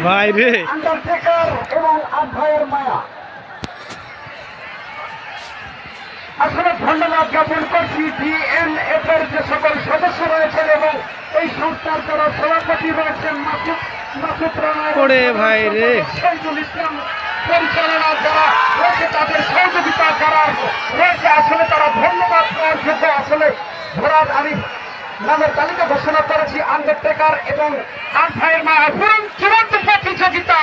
ভাই রে আন্ডারটেকার এবং আট মায়া। আসলে ধন্যবাদ জ্ঞাপন করছি ডিএনএফ এর যে সকল সদস্য রয়েছেন এবং এই সংস্থার যারা সভাপতি রয়েছেন মাসুদ রানা ওরে ভাই রে শহীদুল ইসলাম পরিচালনা যারা রয়েছে তাদের সহযোগিতা যারা রয়েছে আসলে তারা ধন্যবাদ দেওয়ার যোগ্য। আসলে ভোরাট আমি নামের তালিকা ঘোষণা করেছি আন্ডারটেকার এবং আট ভাইয়ের মায়া চূড়ান্ত প্রতিযোগিতা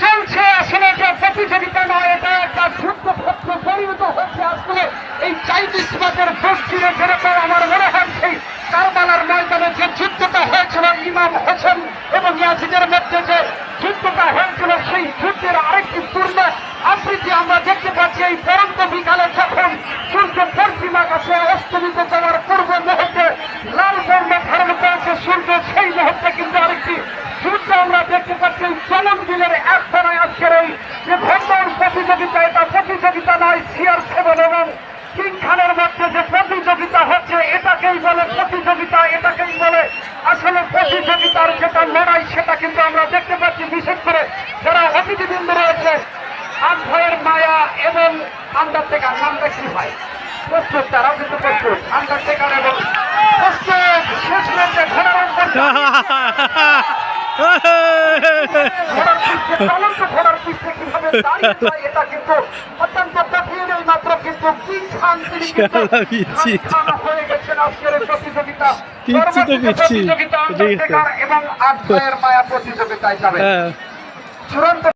চলছে। আসলে এটা প্রতিযোগিতা নয়, এটা একটা যুদ্ধক্ষেত্র পরিণত হচ্ছে। আসলে এই চাইনিজ মাঠের গোষ্ঠীর যেরকম আমার মনে হয় সেই কারবালার ময়দানে যে যুদ্ধটা হয়েছিল ইমাম হোসেন এবং ইয়াজিদের মধ্যে যে যুদ্ধটা হয়েছিল সেই যুদ্ধের আরেকটি পূর্ণ আবৃত্তি আমরা দেখতে পাচ্ছি এই পরন্ত বিকালে যখন সূর্য পশ্চিম আকাশে অস্তমিত যাওয়ার পূর্ব মুহূর্তে লাল বর্ণ ধারণ করেছে সূর্য, সেই মুহূর্তে কিন্তু আরেকটি যুদ্ধ আমরা দেখতে পাচ্ছি চলন দিনের এক ধারায় আজকের এই যে ভ্রমণ প্রতিযোগিতা, এটা প্রতিযোগিতা নয়। CR7 এবং কিং খানের মধ্যে যে প্রতিযোগিতা হচ্ছে এটাকেই বলে প্রতিযোগিতা, এটাকেই বলে আসলে প্রতিযোগিতার যেটা লড়াই সেটা কিন্তু আমরা দেখতে পাচ্ছি। বিশেষ করে যারা অতিথিবৃন্দ রয়েছে আট ভাইয়ের মায়া এবং আন্ডারটেকার, নামটা কি ভাই প্রস্তুত, তারাও কিন্তু প্রস্তুত আন্ডারটেকার এবং প্রস্তুত শেষ পর্যন্ত ঘোড়ার ঘোড়ার পিঠে কিভাবে দাঁড়িয়ে যায় এটা কিন্তু অত্যন্ত কঠিন। এই মাত্র কিন্তু কিং খান তিনি হয়ে গেছেন আজকের প্রতিযোগিতা এবং আট ভাইয়ের মায়া প্রতিযোগিতায় যাবে চূড়ান্ত।